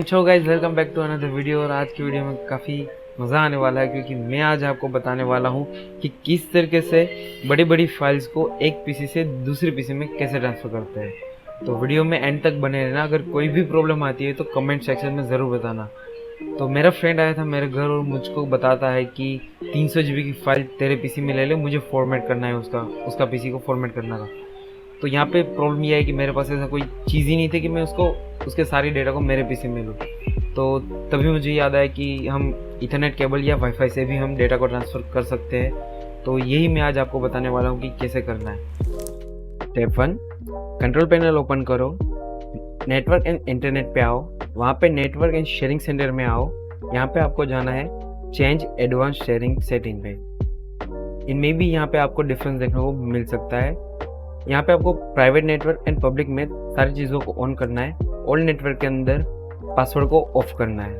अच्छा guys, welcome back to another video. और आज की वीडियो में काफ़ी मज़ा आने वाला है क्योंकि मैं आज आपको बताने वाला हूँ कि किस तरीके से बड़ी बड़ी फाइल्स को एक पीसी से दूसरे पीसी में कैसे ट्रांसफ़र करते हैं। तो वीडियो में एंड तक बने रहना। अगर कोई भी प्रॉब्लम आती है तो कमेंट सेक्शन में ज़रूर बताना। तो मेरा फ्रेंड आया था मेरे घर और मुझको बताता है कि 300 GB की फ़ाइल तेरे पीसी में ले ले, मुझे फॉर्मेट करना है, उसका पीसी को फॉर्मेट करना था। तो यहाँ पे प्रॉब्लम यह है कि मेरे पास ऐसा कोई चीज़ ही नहीं थी कि मैं उसके सारी डेटा को मेरे पीसी में लूँ। तो तभी मुझे याद आया कि हम इथरनेट केबल या वाईफाई से भी हम डेटा को ट्रांसफ़र कर सकते हैं। तो यही मैं आज आपको बताने वाला हूँ कि कैसे करना है। स्टेप 1, कंट्रोल पैनल ओपन करो, नेटवर्क एंड इंटरनेट पे आओ, वहाँ पे नेटवर्क एंड शेयरिंग सेंटर में आओ। यहाँ पे आपको जाना है चेंज एडवांस शेयरिंग सेटिंग पे। इनमें भी यहाँ पे आपको डिफरेंस देखने को मिल सकता है। यहाँ पे आपको प्राइवेट नेटवर्क एंड पब्लिक में सारी चीज़ों को ऑन करना है। ऑल नेटवर्क के अंदर पासवर्ड को ऑफ करना है।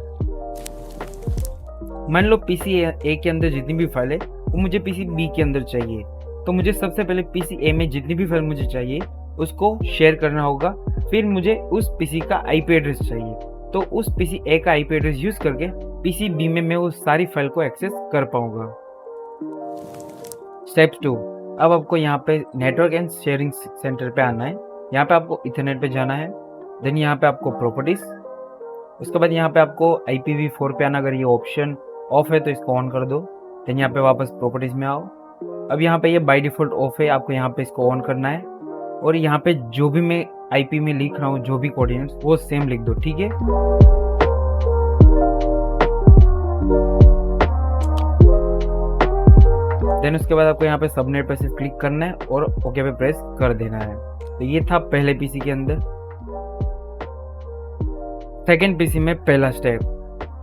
मान लो पीसी ए के अंदर जितनी भी फाइल है वो मुझे पीसी बी के अंदर चाहिए, तो मुझे सबसे पहले पीसी ए में जितनी भी फाइल मुझे चाहिए उसको शेयर करना होगा। फिर मुझे उस पीसी का आईपी एड्रेस चाहिए, तो उस पीसी ए का आईपी एड्रेस यूज़ करके पीसी बी में मैं उस सारी फाइल को एक्सेस कर पाऊंगा। स्टेप 2, अब आपको यहाँ पे नेटवर्क एंड शेयरिंग सेंटर पे आना है। यहाँ पे आपको इथरनेट पे जाना है। देन यहाँ पे आपको प्रॉपर्टीज, उसके बाद यहाँ पे आपको IPv4 पे आना। अगर ये ऑप्शन ऑफ है तो इसको ऑन कर दो। देन यहाँ पे वापस प्रॉपर्टीज में आओ। अब यहाँ पे ये बाय डिफ़ॉल्ट ऑफ है, आपको यहाँ पे इसको ऑन करना है। और यहाँ पे जो भी मैं IP में लिख रहा हूँ, जो भी कोऑर्डिनेट्स, वो सेम लिख दो, ठीक है। देन उसके बाद आपको यहाँ पे सबनेट पे सिर्फ क्लिक करना है और ओके पे प्रेस कर देना है। तो ये था पहले पीसी के अंदर। सेकंड पीसी में पहला स्टेप,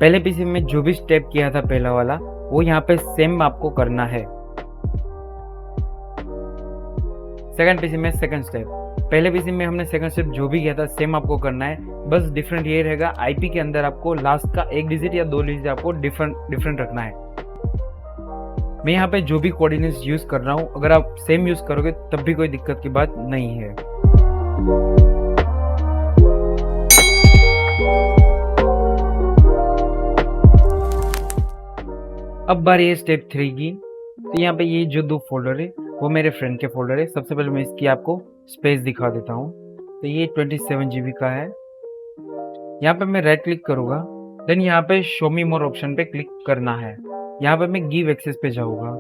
पहले पीसी में जो भी स्टेप किया था पहला वाला, वो यहाँ पे सेम आपको करना है। सेकंड पीसी में सेकंड स्टेप, पहले पीसी में हमने सेकंड स्टेप जो भी किया था सेम आपको करना है। बस डिफरेंट ये रहेगा, आईपी के अंदर आपको लास्ट का 1 डिजिट या 2 डिजिट आपको डिफरेंट रखना है। मैं यहाँ पे जो भी कोऑर्डिनेट्स यूज कर रहा हूँ, अगर आप सेम यूज करोगे तब भी कोई दिक्कत की बात नहीं है। अब बारी है स्टेप 3 की। तो यहाँ पे ये जो 2 फोल्डर है वो मेरे फ्रेंड के फोल्डर है। सबसे पहले मैं इसकी आपको स्पेस दिखा देता हूँ। तो ये 27 GB का है। यहाँ पे मैं राइट क्लिक करूँगा, देन यहाँ पे शो मी मोर ऑप्शन पे क्लिक करना है। यहाँ पे मैं गिव एक्सेस पे जाऊँगा।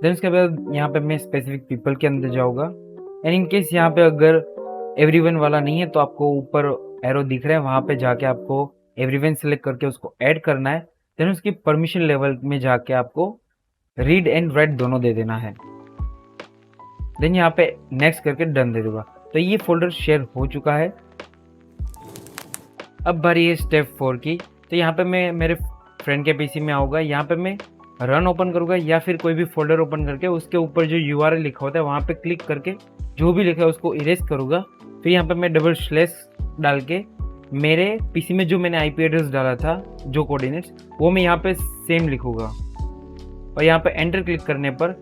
देन उसके बाद यहाँ पे मैं स्पेसिफिक पीपल के अंदर जाऊँगा। एंड इन केस यहाँ पे अगर एवरीवन वाला नहीं है तो आपको ऊपर एरो दिख रहा है, वहाँ पे जाके आपको एवरीवन सेलेक्ट करके उसको ऐड करना है। देन उसकी परमिशन लेवल में जाके आपको रीड एंड राइट दोनों दे देना है। देन यहाँ पे नेक्स्ट करके डन दे दूंगा। तो ये फोल्डर शेयर हो चुका है। अब बारी है स्टेप 4 की। तो यहाँ पे मैं मेरे फ्रेंड के पीसी में आऊँगा। यहाँ पे मैं रन ओपन करूँगा या फिर कोई भी फोल्डर ओपन करके उसके ऊपर जो URL लिखा होता है वहाँ पे क्लिक करके जो भी लिखा है उसको इरेज करूँगा। फिर यहाँ पे मैं डबल स्लैश डाल के मेरे पीसी में जो मैंने IP एड्रेस डाला था, जो कोऑर्डिनेट्स, वो मैं यहाँ पे सेम लिखूँगा। और यहाँ पे एंटर क्लिक करने पर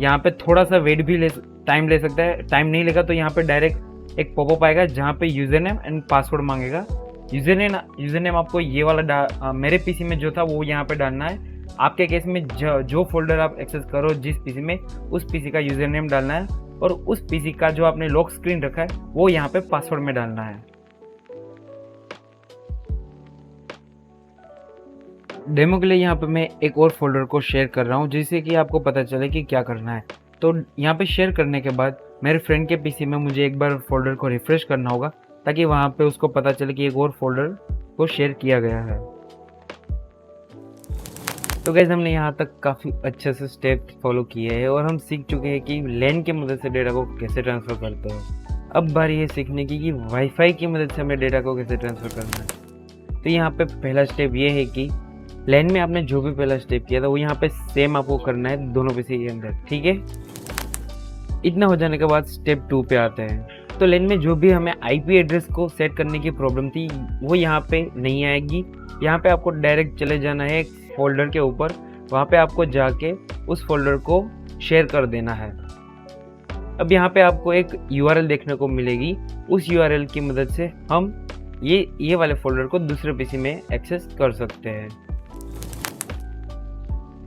यहाँ पे थोड़ा सा वेट भी टाइम ले सकता है। टाइम नहीं लेगा तो यहाँ पे डायरेक्ट एक पॉपअप आएगा जहाँ पे यूज़र नेम एंड पासवर्ड मांगेगा। यूज़र नेम आपको ये वाला मेरे पीसी में जो था वो यहाँ पे डालना है। आपके केस में जो फोल्डर आप एक्सेस करो जिस पीसी में, उस पीसी का यूज़र नेम डालना है और उस पीसी का जो आपने लॉक स्क्रीन रखा है वो यहाँ पे पासवर्ड में डालना है। डेमो के लिए यहाँ पे मैं एक और फोल्डर को शेयर कर रहा हूँ जिससे कि आपको पता चले कि क्या करना है। तो यहाँ पे शेयर करने के बाद मेरे फ्रेंड के पीसी में मुझे एक बार फोल्डर को रिफ्रेश करना होगा ताकि वहाँ पे उसको पता चले कि एक और फोल्डर को शेयर किया गया है। तो गाइस, हमने यहाँ तक काफ़ी अच्छे से स्टेप फॉलो किए हैं और हम सीख चुके हैं कि LAN की मदद से डेटा को कैसे ट्रांसफ़र करते हैं। अब बारी है सीखने की कि वाईफाई की मदद से हमें डेटा को कैसे ट्रांसफ़र करना है। तो यहाँ पे पहला स्टेप ये है कि LAN में आपने जो भी पहला स्टेप किया था वो यहाँ पे सेम आपको करना है दोनों पीसी के अंदर, ठीक है। इतना हो जाने के बाद स्टेप 2 पे आते हैं। तो LAN में जो भी हमें IP एड्रेस को सेट करने की प्रॉब्लम थी वो यहाँ पे नहीं आएगी। यहाँ पे आपको डायरेक्ट चले जाना है एक फोल्डर के ऊपर, वहाँ पे आपको जाके उस फोल्डर को शेयर कर देना है। अब यहाँ पे आपको एक URL देखने को मिलेगी। उस URL की मदद से हम ये वाले फोल्डर को दूसरे पीसी में एक्सेस कर सकते हैं।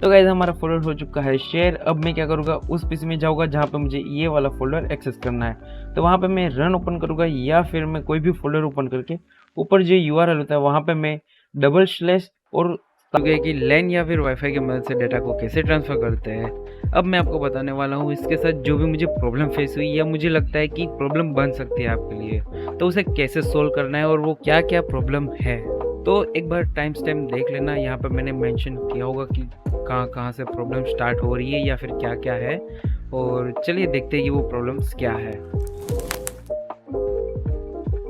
तो गाइस हमारा फोल्डर हो चुका है शेयर। अब मैं क्या करूँगा, उस पीसी में जाऊँगा जहाँ पे मुझे ये वाला फोल्डर एक्सेस करना है। तो वहाँ पे मैं रन ओपन करूँगा या फिर मैं कोई भी फोल्डर ओपन करके ऊपर जो यूआरएल होता है वहाँ पे मैं डबल स्लैश और कि लैन या फिर वाईफाई की मदद से डाटा को कैसे ट्रांसफ़र करते हैं। अब मैं आपको बताने वाला हूँ इसके साथ जो भी मुझे प्रॉब्लम फेस हुई या मुझे लगता है कि प्रॉब्लम बन सकती है आपके लिए, तो उसे कैसे सोल्व करना है और वो क्या क्या प्रॉब्लम है। तो एक बार टाइम स्टैम्प देख लेना, यहाँ पर मैंने मेंशन किया होगा कि कहाँ से प्रॉब्लम स्टार्ट हो रही है या फिर क्या क्या है। और चलिए देखते हैं कि वो प्रॉब्लम्स क्या है।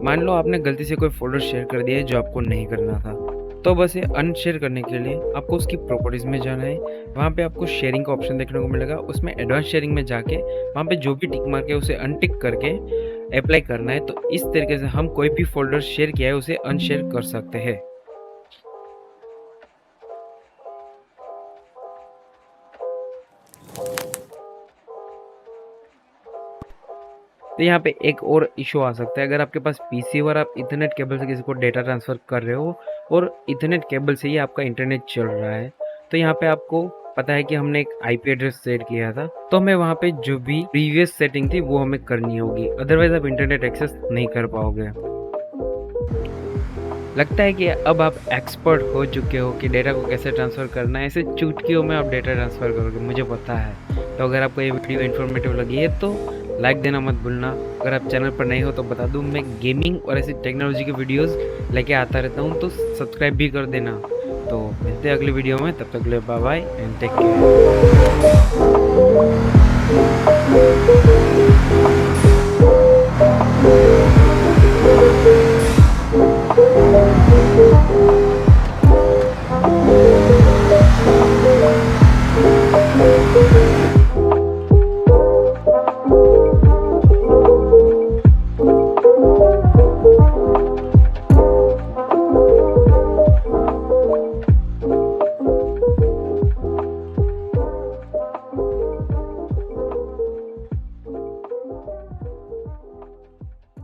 मान लो आपने गलती से कोई फोल्डर शेयर कर दिया है जो आपको नहीं करना था, तो बस ये अनशेयर करने के लिए आपको उसकी प्रॉपर्टीज़ में जाना है। वहाँ पे आपको शेयरिंग का ऑप्शन देखने को मिलेगा, उसमें एडवांस शेयरिंग में जाके वहाँ पे जो भी टिक मार के उसे अनटिक करके अप्लाई करना है। तो इस तरीके से हम कोई भी फोल्डर शेयर किया है उसे अनशेयर कर सकते हैं। तो यहाँ पे एक और इशू आ सकता है, अगर आपके पास पीसी और आप इथरनेट केबल से किसी को डेटा ट्रांसफ़र कर रहे हो और इथरनेट केबल से ही आपका इंटरनेट चल रहा है, तो यहाँ पे आपको पता है कि हमने एक आईपी एड्रेस सेट किया था, तो हमें वहाँ पे जो भी प्रीवियस सेटिंग थी वो हमें करनी होगी, अदरवाइज आप इंटरनेट एक्सेस नहीं कर पाओगे। लगता है कि अब आप एक्सपर्ट हो चुके हो कि डेटा को कैसे ट्रांसफ़र करना है, ऐसे चुटकियों में आप डेटा ट्रांसफ़र करोगे, मुझे पता है। तो अगर आपको ये वीडियो इन्फॉर्मेटिव लगी है तो लाइक देना मत भूलना। अगर आप चैनल पर नए हो तो बता दूं, मैं गेमिंग और ऐसी टेक्नोलॉजी के वीडियोस लेके आता रहता हूं, तो सब्सक्राइब भी कर देना। तो मिलते हैं अगली वीडियो में, तब तक के लिए bye bye and take care.